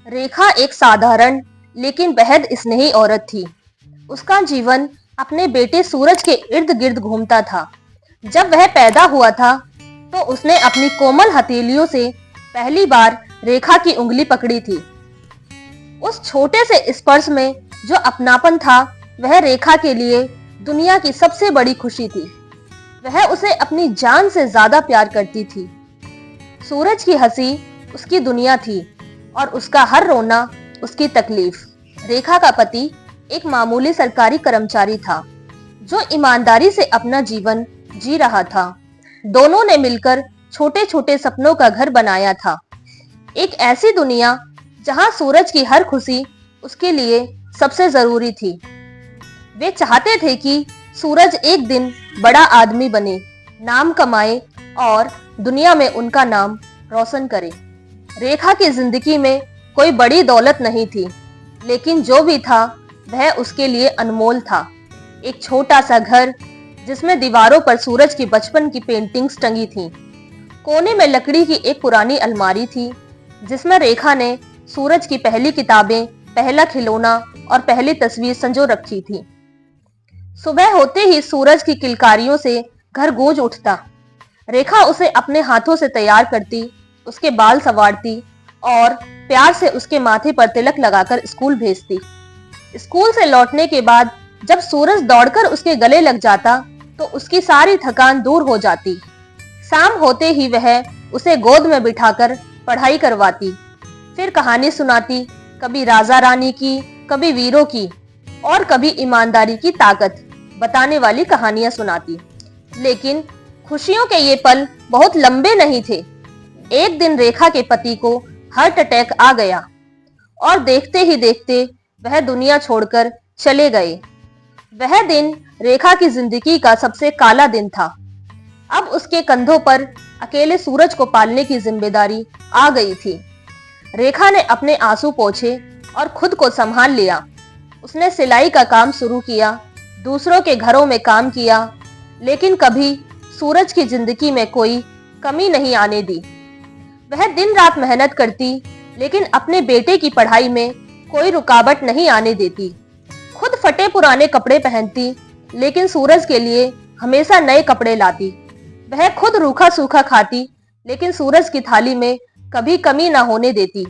रेखा एक साधारण लेकिन बेहद स्नेही औरत थी। उसका जीवन अपने बेटे सूरज के इर्द गिर्द घूमता था। जब वह पैदा हुआ था तो उसने अपनी कोमल हथेलियों से पहली बार रेखा की उंगली पकड़ी थी। उस छोटे से स्पर्श में जो अपनापन था, वह रेखा के लिए दुनिया की सबसे बड़ी खुशी थी। वह उसे अपनी जान से ज्यादा प्यार करती थी। सूरज की हंसी उसकी दुनिया थी और उसका हर रोना उसकी तकलीफ। रेखा का पति एक मामूली सरकारी कर्मचारी था जो ईमानदारी से अपना जीवन जी रहा था। दोनों ने मिलकर छोटे छोटे सपनों का घर बनाया था। एक ऐसी दुनिया जहां सूरज की हर खुशी उसके लिए सबसे जरूरी थी। वे चाहते थे कि सूरज एक दिन बड़ा आदमी बने, नाम कमाए और दुनिया में उनका नाम रोशन करे। रेखा की जिंदगी में कोई बड़ी दौलत नहीं थी, लेकिन जो भी था वह उसके लिए अनमोल था। एक छोटा सा घर जिसमें दीवारों पर सूरज की बचपन की पेंटिंग्स टंगी थीं। कोने में लकड़ी की एक पुरानी अलमारी थी जिसमें रेखा ने सूरज की पहली किताबें, पहला खिलौना और पहली तस्वीर संजो रखी थी। सुबह होते ही सूरज की किलकारियों से घर गूंज उठता। रेखा उसे अपने हाथों से तैयार करती, उसके बाल संवारती और प्यार से उसके माथे पर तिलक लगाकर स्कूल भेजती। स्कूल से लौटने के बाद जब सूरज दौड़कर उसके गले लग जाता तो उसकी सारी थकान दूर हो जाती। शाम होते ही वह उसे गोद में बिठाकर पढ़ाई करवाती, फिर कहानी सुनाती, कभी राजा रानी की, कभी वीरों की और कभी ईमानदारी की ताकत बताने वाली कहानियां सुनाती। लेकिन खुशियों के ये पल बहुत लंबे नहीं थे। एक दिन रेखा के पति को हार्ट अटैक आ गया और देखते ही देखते वह दुनिया छोड़कर चले गए। वह दिन रेखा की जिंदगी का सबसे काला दिन था। अब उसके कंधों पर अकेले सूरज को पालने की जिम्मेदारी आ गई थी। रेखा ने अपने आंसू पोंछे और खुद को संभाल लिया। उसने सिलाई का काम शुरू किया, दूसरों के घरों में काम किया, लेकिन कभी सूरज की जिंदगी में कोई कमी नहीं आने दी। वह दिन रात मेहनत करती, लेकिन अपने बेटे की पढ़ाई में कोई रुकावट नहीं आने देती। खुद फटे पुराने कपड़े पहनती, लेकिन सूरज के लिए हमेशा नए कपड़े लाती। वह खुद रूखा सूखा खाती, लेकिन सूरज की थाली में कभी कमी ना होने देती।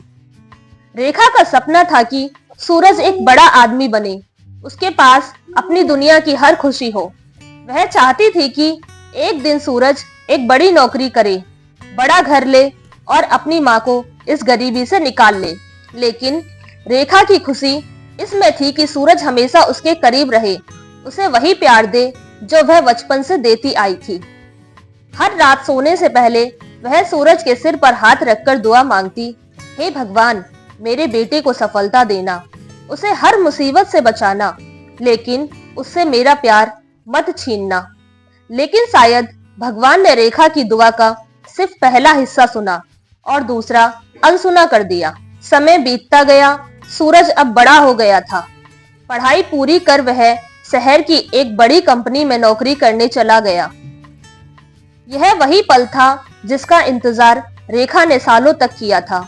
रेखा का सपना था कि सूरज एक बड़ा आदमी बने, उसके पास अपनी दुनिया की हर खुशी हो। वह चाहती थी कि एक दिन सूरज एक बड़ी नौकरी करे, बड़ा घर ले और अपनी माँ को इस गरीबी से निकाल ले। लेकिन रेखा की खुशी इसमें थी कि सूरज हमेशा उसके करीब रहे, उसे वही प्यार दे जो वह बचपन से देती आई थी। हर रात सोने से पहले वह सूरज के सिर पर हाथ रखकर दुआ मांगती, हे भगवान, मेरे बेटे को सफलता देना, उसे हर मुसीबत से बचाना, लेकिन उससे मेरा प्यार मत छीनना। लेकिन शायद भगवान ने रेखा की दुआ का सिर्फ पहला हिस्सा सुना और दूसरा अनसुना कर दिया। समय बीतता गया, सूरज अब बड़ा हो गया था। पढ़ाई पूरी कर वह शहर की एक बड़ी कंपनी में नौकरी करने चला गया। यह वही पल था जिसका इंतजार रेखा ने सालों तक किया था।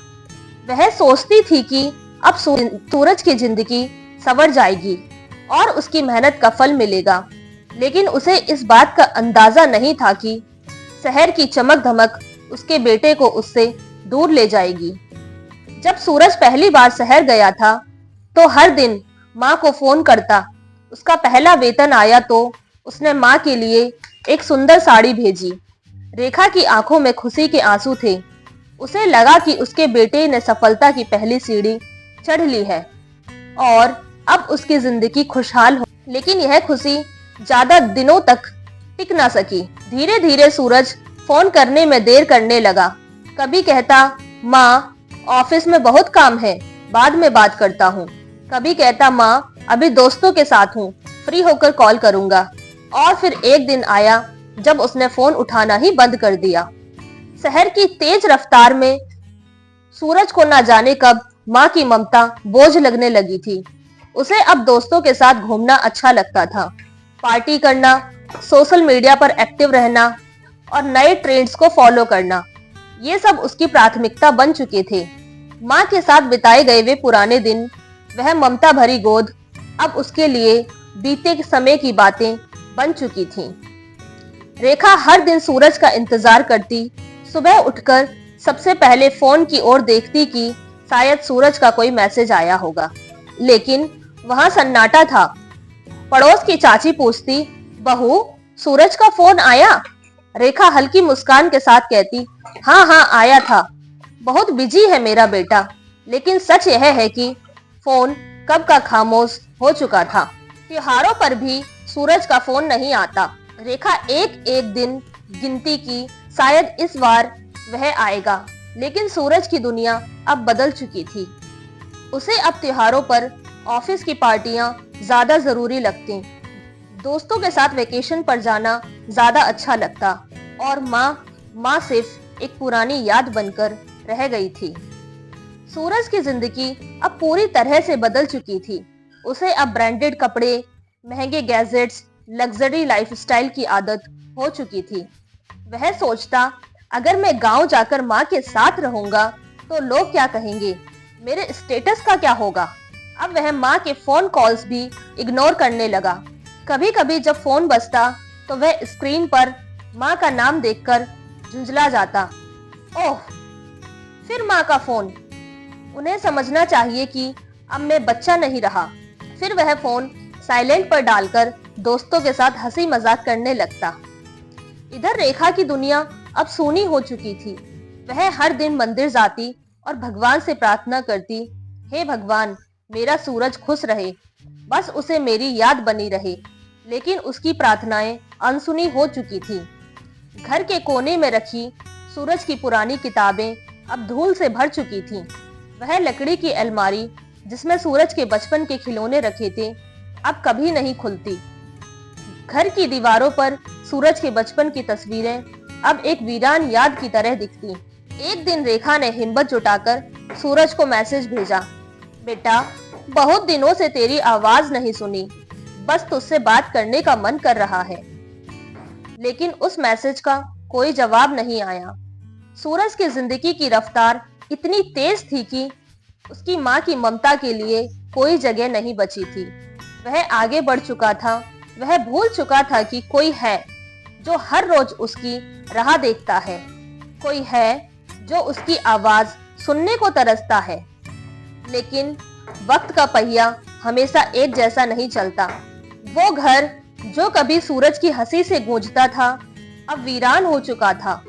वह सोचती थी कि अब सूरज की जिंदगी संवर जाएगी और उसकी मेहनत का फल मिलेगा, लेकिन उसे इस बात का अंदाजा नहीं था कि शहर की चमक धमक उसके बेटे को उससे दूर ले जाएगी। जब सूरज पहली बार शहर गया था तो हर दिन माँ को फोन करता। उसका पहला वेतन आया तो उसने माँ के लिए एक सुंदर साड़ी भेजी। रेखा की आंखों में खुशी के आंसू थे। उसे लगा कि उसके बेटे ने सफलता की पहली सीढ़ी चढ़ ली है और अब उसकी जिंदगी खुशहाल हो। लेकिन यह खुशी ज्यादा दिनों तक टिक ना सकी। धीरे धीरे सूरज फोन करने में देर करने लगा। कभी कहता, माँ ऑफिस में बहुत काम है, बाद में बात करता हूँ। कभी कहता, माँ अभी दोस्तों के साथ हूँ, फ्री होकर कॉल करूंगा। और फिर एक दिन आया जब उसने फोन उठाना ही बंद कर दिया। शहर की तेज रफ्तार में सूरज को ना जाने कब माँ की ममता बोझ लगने लगी थी। उसे अब दोस्तों के साथ घूमना अच्छा लगता था, पार्टी करना, सोशल मीडिया पर एक्टिव रहना और नए ट्रेंड्स को फॉलो करना, ये सब उसकी प्राथमिकता बन चुके थे। माँ के साथ बिताए गए वे पुराने दिन, वह ममता भरी गोद अब उसके लिए बीते समय की बातें बन चुकी थीं। रेखा हर दिन सूरज का इंतजार करती, सुबह उठकर सबसे पहले फोन की ओर देखती कि शायद सूरज का कोई मैसेज आया होगा, लेकिन वहां सन्नाटा था। पड़ोस की चाची पूछती, बहू सूरज का फोन आया? रेखा हल्की मुस्कान के साथ कहती, हाँ हाँ आया था, बहुत बिजी है मेरा बेटा। लेकिन सच यह है कि फोन कब का खामोश हो चुका था। त्योहारों पर भी सूरज का फोन नहीं आता। रेखा एक एक दिन गिनती की, शायद इस बार वह आएगा, लेकिन सूरज की दुनिया अब बदल चुकी थी। उसे अब त्योहारों पर ऑफिस की पार्टियां ज्यादा जरूरी लगती, दोस्तों के साथ वेकेशन पर जाना ज्यादा अच्छा लगता, और माँ सिर्फ एक पुरानी याद बनकर रह गई थी। सूरज की जिंदगी अब पूरी तरह से बदल चुकी थी। उसे अब ब्रांडेड कपड़े, महंगे गैजेट्स, लग्जरी लाइफस्टाइल की आदत हो चुकी थी। वह सोचता, अगर मैं गांव जाकर माँ के साथ रहूंगा तो लोग क्या कहेंगे, मेरे स्टेटस का क्या होगा। अब वह माँ के फोन कॉल्स भी इग्नोर करने लगा। कभी कभी जब फोन बजता तो वह स्क्रीन पर माँ का नाम देखकर झुंझला जाता। ओह, फिर माँ का फोन। उन्हें समझना चाहिए कि अब मैं बच्चा नहीं रहा। फिर वह फोन साइलेंट पर डालकर दोस्तों के साथ हंसी मजाक करने लगता। इधर रेखा की दुनिया अब सूनी हो चुकी थी। वह हर दिन मंदिर जाती और भगवान से प्रार्थना करती, हे भगवान, मेरा सूरज खुश रहे, बस उसे मेरी याद बनी रहे। लेकिन उसकी प्रार्थनाएं अनसुनी हो चुकी थी। घर के कोने में रखी सूरज की पुरानी किताबें अब धूल से भर चुकी थीं। वह लकड़ी की अलमारी जिसमें सूरज के बचपन के खिलौने रखे थे, अब कभी नहीं खुलती। घर की दीवारों पर सूरज के बचपन की तस्वीरें अब एक वीरान याद की तरह दिखती। एक दिन रेखा ने हिम्मत जुटाकर सूरज को मैसेज भेजा, बेटा बहुत दिनों से तेरी आवाज नहीं सुनी, बस तुझसे बात करने का मन कर रहा है। लेकिन उस मैसेज का कोई जवाब नहीं आया। सूरज की जिंदगी की रफ्तार इतनी तेज थी कि उसकी माँ की ममता के लिए कोई जगह नहीं बची थी। वह आगे बढ़ चुका था। वह भूल चुका था कि कोई है जो हर रोज उसकी राह देखता है, कोई है जो उसकी आवाज सुनने को तरसता है। लेकिन वक्त का पहिया हमेशा एक जैसा नहीं चलता। वो घर जो कभी सूरज की हंसी से गूंजता था, अब वीरान हो चुका था।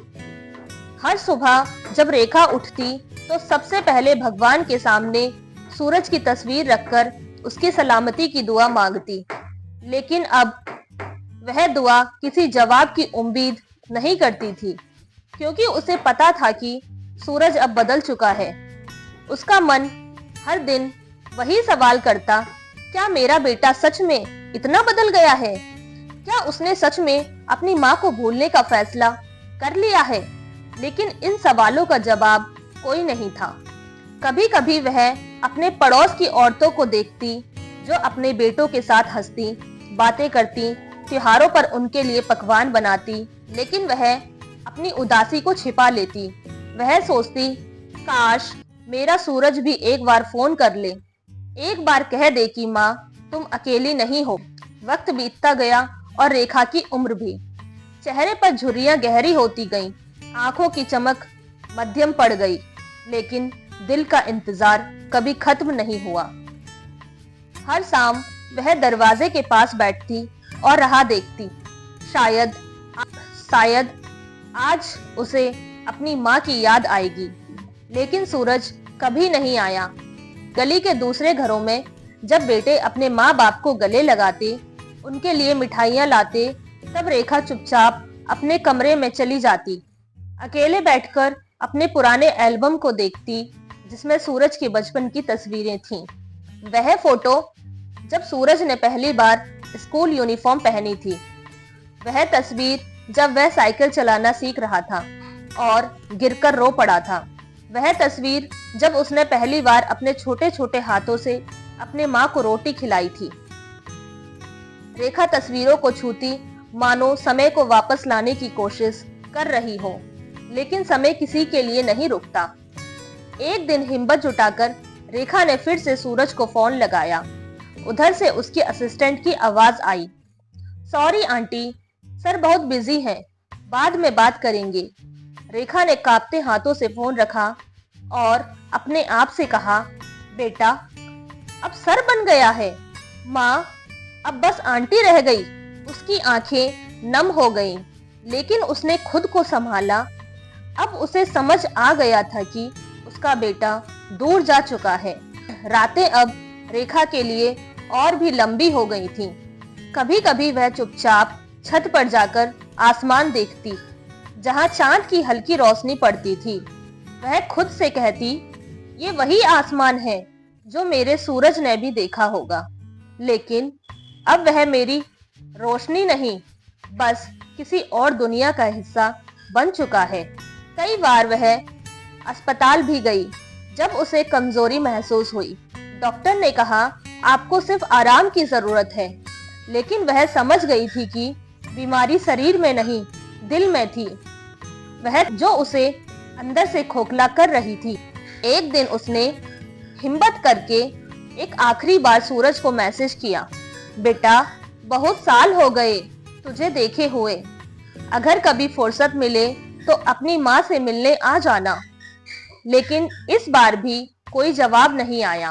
हर सुबह जब रेखा उठती तो सबसे पहले भगवान के सामने सूरज की तस्वीर रखकर उसकी सलामती की दुआ मांगती। लेकिन अब वह दुआ किसी जवाब की उम्मीद नहीं करती थी, क्योंकि उसे पता था कि सूरज अब बदल चुका है। उसका मन हर दिन वही सवाल करता, क्या मेरा बेटा सच में इतना बदल गया है? क्या उसने सच में अपनी माँ को भूलने का फैसला कर लिया है? लेकिन इन सवालों का जवाब कोई नहीं था। कभी कभी वह अपने पड़ोस की औरतों को देखती जो अपने बेटों के साथ हंसती, बातें करती, त्योहारों पर उनके लिए पकवान बनाती, लेकिन वह अपनी उदासी को छिपा लेती। वह सोचती, काश मेरा सूरज भी एक बार फोन कर ले, एक बार कह दे कि माँ तुम अकेली नहीं हो। वक्त बीतता गया और रेखा की उम्र भी। चेहरे पर झुर्रियां गहरी होती गईं, आंखों की चमक मध्यम पड़ गई, लेकिन दिल का इंतजार कभी खत्म नहीं हुआ। हर शाम वह दरवाजे के पास बैठती और राह देखती। शायद आज उसे अपनी माँ की याद आएगी। लेकिन सूरज कभी नहीं आया। गली के दूसरे घरों में जब बेटे अपने माँ बाप को गले लगाते, उनके लिए मिठाइयाँ लाते, तब रेखा चुपचाप अपने कमरे में चली जाती। अकेले बैठकर अपने पुराने एल्बम को देखती जिसमें सूरज के बचपन की तस्वीरें थीं। वह फोटो जब सूरज ने पहली बार स्कूल यूनिफॉर्म पहनी थी, वह तस्वीर जब वह साइकिल चलाना सीख रहा था और गिरकर रो पड़ा था, वह तस्वीर जब उसने पहली बार अपने छोटे छोटे हाथों से अपने माँ को रोटी खिलाई थी। रेखा तस्वीरों को छूती मानो समय को वापस लाने की कोशिश कर रही हो, लेकिन समय किसी के लिए नहीं रुकता। एक दिन हिम्मत जुटाकर रेखा ने फिर से सूरज को फोन लगाया। उधर से उसकी असिस्टेंट की आवाज आई, सॉरी आंटी, सर बहुत बिजी है, बाद में बात करेंगे। रेखा ने कांपते हाथों से फोन रखा और अपने आप से कहा, बेटा अब सर बन गया है, माँ अब बस आंटी रह गई। उसकी आंखें नम हो गईं, लेकिन उसने खुद को संभाला। अब उसे समझ आ गया था कि उसका बेटा दूर जा चुका है। रातें अब रेखा के लिए और भी लंबी हो गई थीं। कभी कभी वह चुपचाप छत पर जाकर आसमान देखती, जहां चांद की हल्की रोशनी पड़ती थी। वह खुद से कहती, ये वही आसमान है जो मेरे सूरज ने भी देखा होगा, लेकिन अब वह मेरी रोशनी नहीं, बस किसी और दुनिया का हिस्सा बन चुका है। कई बार वह अस्पताल भी गई जब उसे कमजोरी महसूस हुई। डॉक्टर ने कहा, आपको सिर्फ आराम की जरूरत है, लेकिन वह समझ गई थी कि बीमारी शरीर में नहीं, दिल में थी, वह जो उसे अंदर से खोखला कर रही थी। एक दिन उसने हिम्मत करके एक आखिरी बार सूरज को मैसेज किया, बेटा बहुत साल हो गए तुझे देखे हुए, अगर कभी फुर्सत मिले तो अपनी माँ से मिलने आ जाना। लेकिन इस बार भी कोई जवाब नहीं आया।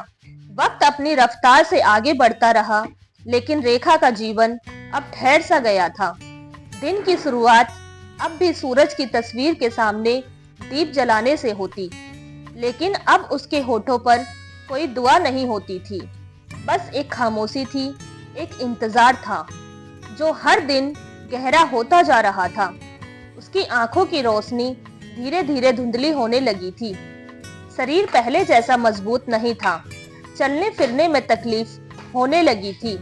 वक्त अपनी रफ्तार से आगे बढ़ता रहा, लेकिन रेखा का जीवन अब ठहर सा गया था। दिन की शुरुआत अब भी सूरज की तस्वीर के सामने दीप जलाने से होती, लेकिन अब उसके होठों पर कोई दुआ नहीं होती थी। बस एक खामोशी थी, एक इंतजार था जो हर दिन गहरा होता जा रहा था। उसकी आंखों की रोशनी धीरे धीरे धुंधली होने लगी थी। शरीर पहले जैसा मजबूत नहीं था, चलने फिरने में तकलीफ होने लगी थी,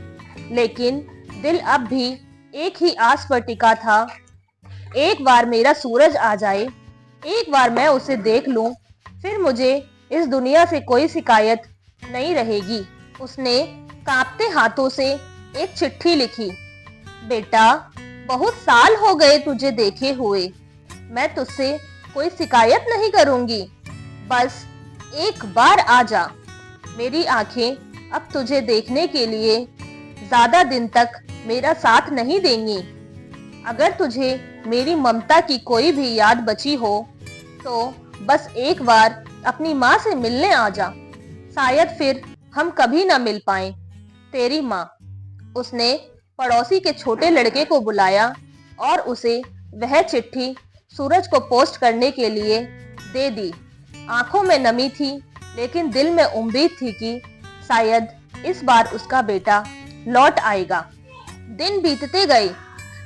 लेकिन दिल अब भी एक ही आस पर टिका था, एक बार मेरा सूरज आ जाए, एक बार मैं उसे देख लूं, फिर मुझे इस दुनिया से कोई शिकायत नहीं रहेगी। उसने कांपते हाथों से एक चिट्ठी लिखी, बेटा बहुत साल हो गए तुझे देखे हुए, मैं तुझसे कोई शिकायत नहीं करूंगी, बस एक बार आ जा। मेरी आंखें अब तुझे देखने के लिए ज्यादा दिन तक मेरा साथ नहीं देंगी। अगर तुझे मेरी ममता की कोई भी याद बची हो तो बस एक बार अपनी माँ से मिलने आ जा, शायद फिर हम कभी ना मिल पाए, तेरी माँ। उसने पड़ोसी के छोटे लड़के को बुलाया और उसे वह चिट्ठी सूरज को पोस्ट करने के लिए दे दी। आंखों में नमी थी, लेकिन दिल में उम्मीद थी कि शायद इस बार उसका बेटा लौट आएगा। दिन बीतते गए,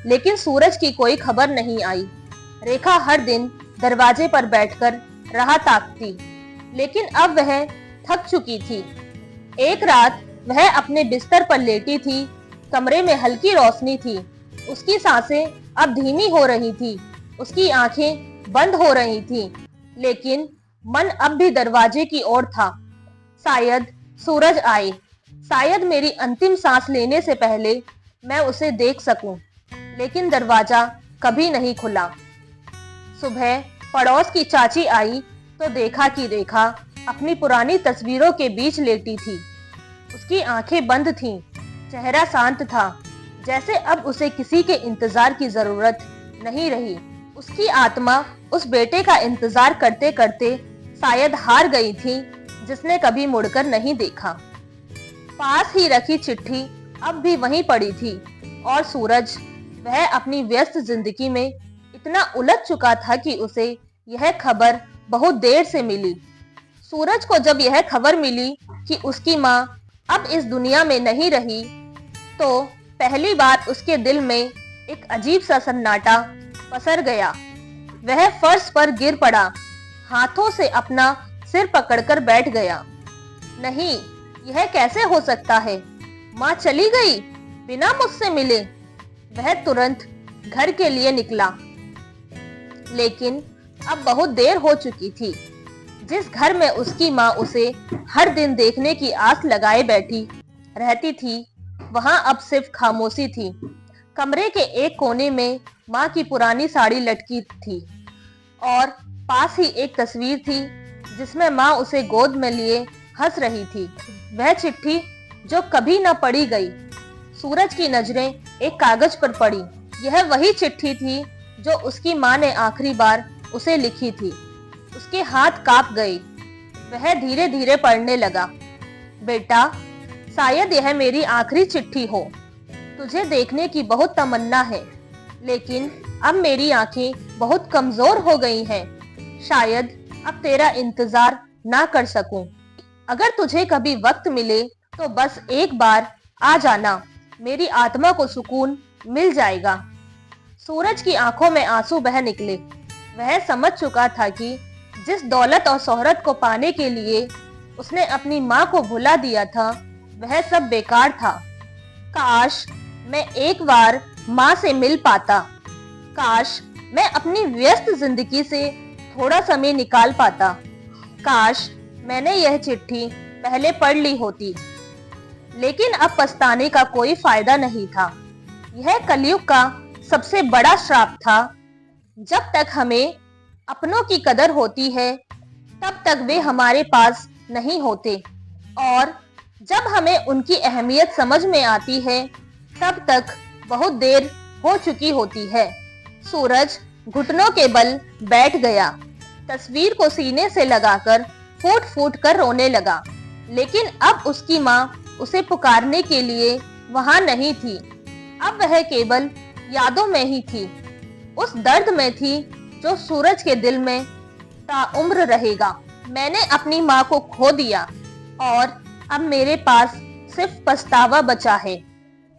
लेकिन सूरज की कोई खबर नहीं आई। रेखा हर दिन दरवाजे पर बैठकर राह ताकती, लेकिन अब वह थक चुकी थी। एक रात वह अपने बिस्तर पर लेटी थी, कमरे में हल्की रोशनी थी, उसकी सांसें अब धीमी हो रही थी, उसकी आंखें बंद हो रही थीं, लेकिन मन अब भी दरवाजे की ओर था। शायद सूरज आए, शायद मेरी अंतिम सांस लेने से पहले मैं उसे देख सकूं, लेकिन दरवाजा कभी नहीं खुला। सुबह पड़ोस की चाची आई तो देखा कि रेखा अपनी पुरानी तस्वीरों के बीच लेटी थी। उसकी आंखें बंद थीं, चेहरा शांत था, जैसे अब उसे किसी के इंतजार की जरूरत नहीं रही। उसकी आत्मा उस बेटे का इंतजार करते करते शायद हार गई थी, जिसने कभी मुड़कर नहीं देखा। पास ही रखी चिट्ठी अब भी वहीं पड़ी थी और सूरज, वह अपनी व्यस्त जिंदगी में इतना उलझ चुका था कि उसे यह खबर बहुत देर से मिली। सूरज को जब यह खबर मिली कि उसकी माँ अब इस दुनिया में नहीं रही, तो पहली बार उसके दिल में एक अजीब सा सन्नाटा पसर गया। वह फर्श पर गिर पड़ा, हाथों से अपना सिर पकड़कर बैठ गया। नहीं, यह कैसे हो सकता है? माँ चली गई बिना मुझसे मिले। वह तुरंत घर के लिए निकला, लेकिन अब बहुत देर हो चुकी थी। जिस घर में उसकी माँ उसे हर दिन देखने की आस लगाए बैठी रहती थी, वहां अब सिर्फ खामोशी थी। कमरे के एक कोने में माँ की पुरानी साड़ी लटकी थी और पास ही एक तस्वीर थी जिसमें माँ उसे गोद में लिए हंस रही थी। वह चिट्ठी जो कभी न पढ़ी गई। सूरज की नजरें एक कागज पर पड़ी। यह वही चिट्ठी थी जो उसकी माँ ने आखिरी बार उसे लिखी थी। उसके हाथ कांप गए। वह धीरे धीरे पढ़ने लगा। बेटा, शायद यह मेरी आखिरी चिट्ठी हो। तुझे देखने की बहुत तमन्ना है, लेकिन अब मेरी आंखें बहुत कमजोर हो गई हैं। शायद अब तेरा इंतजार ना कर सकूं। अगर तुझे कभी वक्त मिले तो बस एक बार आ जाना, मेरी आत्मा को सुकून मिल जाएगा। सूरज की आंखों में आंसू बह निकले। वह समझ चुका था कि जिस दौलत और शोहरत को पाने के लिए उसने अपनी माँ को भुला दिया था, वह सब बेकार था। काश मैं एक बार माँ से मिल पाता। काश मैं अपनी व्यस्त जिंदगी से थोड़ा समय निकाल पाता। काश मैंने यह चिट्ठी पहले पढ़ ली होती। लेकिन अब पछताने का कोई फायदा नहीं था। यह कलयुग का सबसे बड़ा श्राप था। जब तक हमें अपनों की कदर होती है, तब तक वे हमारे पास नहीं होते, और जब हमें उनकी अहमियत समझ में आती है, तब तक बहुत देर हो चुकी होती है। सूरज घुटनों के बल बैठ गया। तस्वीर को सीने से लगाकर फूट फूट कर रोने लगा। लेकिन अब उसकी माँ उसे पुकारने के लिए वहां नहीं थी। अब वह केवल यादों में ही थी। उस दर्द में थी जो सूरज के दिल में ताउम्र रहेगा। मैंने अपनी माँ को खो दिया और अब मेरे पास सिर्फ पछतावा बचा है।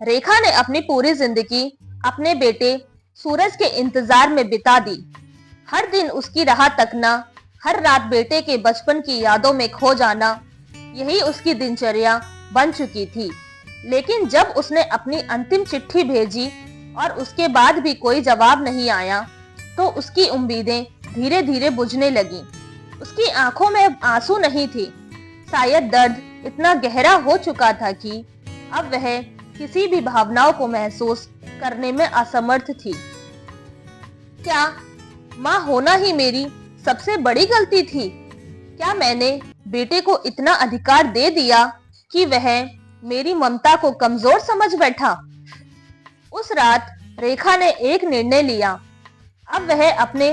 रेखा ने अपनी पूरी जिंदगी अपने बेटे सूरज के इंतजार में बिता दी। हर दिन उसकी राह तकना, हर रात बेटे के बचपन की यादों में खो जाना, यही उसकी दिनचर्या बन चुकी थी। लेकिन जब उसने अपनी अंतिम चिट्ठी भेजी और उसके बाद भी कोई जवाब नहीं आया, तो उसकी उम्मीदें धीरे धीरे बुझने लगीं। उसकी आंखों में अब आंसू नहीं थे। शायद दर्द इतना गहरा हो चुका था कि अब वह किसी भी भावनाओं को महसूस करने में असमर्थ थी। क्या माँ होना ही मेरी सबसे बड़ी गलती थी? क्या मैंने बेटे को इतना अधिकार दे दिया कि वह मेरी ममता को कमजोर समझ बैठा? उस रात रेखा ने एक निर्णय लिया। अब वह अपने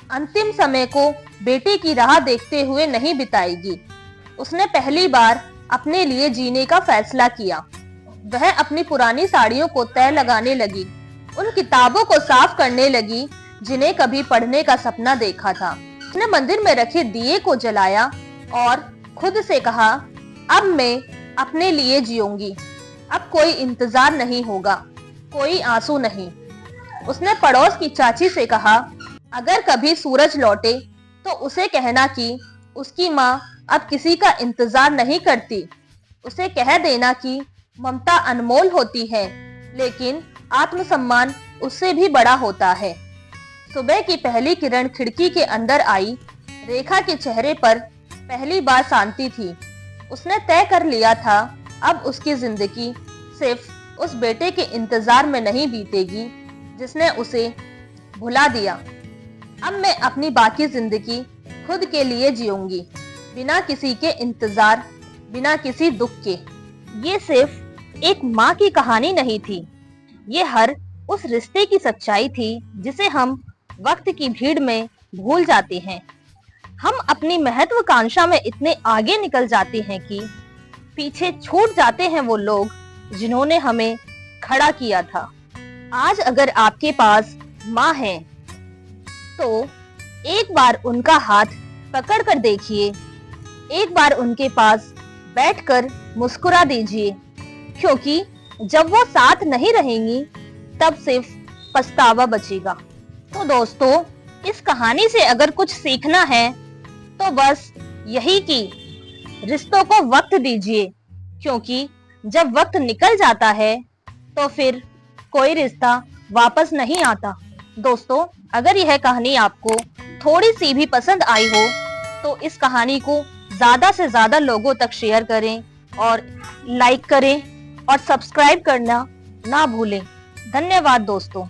अंतिम समय को बेटे की राह देखते हुए नहीं बिताएगी। उसने पहली बार अपने लिए जीने का फैसला किया। वह अपनी पुरानी साड़ियों को तह लगाने लगी, उन किताबों को साफ करने लगी जिन्हें कभी पढ़ने का सपना देखा था। उसने मंदिर में रखे दिए को जलाया और खुद से कहा, अब मैं अपने लिए जीऊंगी। अब कोई इंतजार नहीं होगा, कोई आंसू नहीं। उसने पड़ोस की चाची से कहा, अगर कभी सूरज लौटे तो उसे कहना कि उसकी माँ अब किसी का इंतजार नहीं करती। उसे कह देना कि ममता अनमोल होती है, लेकिन आत्मसम्मान उससे भी बड़ा होता है। सुबह की पहली किरण खिड़की के अंदर आई। रेखा के चेहरे पर पहली बार शांति थी। उसने तय कर लिया था, अब उसकी जिंदगी सिर्फ उस बेटे के इंतजार में नहीं बीतेगी जिसने उसे भुला दिया। अब मैं अपनी बाकी जिंदगी खुद के लिए जीऊंगी, बिना किसी के इंतजार, बिना किसी दुख के। ये सिर्फ एक माँ की कहानी नहीं थी, ये हर उस रिश्ते की सच्चाई थी जिसे हम वक्त की भीड़ में भूल जाते हैं। हम अपनी महत्वाकांक्षा में इतने आगे निकल जाते हैं कि पीछे छूट जाते हैं वो लोग जिन्होंने हमें खड़ा किया था। आज अगर आपके पास माँ है तो एक बार उनका हाथ पकड़ कर देखिए, एक बार उनके पास बैठकर मुस्कुरा दीजिए, क्योंकि जब वो साथ नहीं रहेंगी तब सिर्फ पछतावा बचेगा। तो दोस्तों, इस कहानी से अगर कुछ सीखना है तो बस यही कि रिश्तों को वक्त दीजिए, क्योंकि जब वक्त निकल जाता है तो फिर कोई रिश्ता वापस नहीं आता। दोस्तों, अगर यह कहानी आपको थोड़ी सी भी पसंद आई हो तो इस कहानी को ज्यादा से ज्यादा लोगों तक शेयर करें और लाइक करें और सब्सक्राइब करना ना भूलें। धन्यवाद दोस्तों।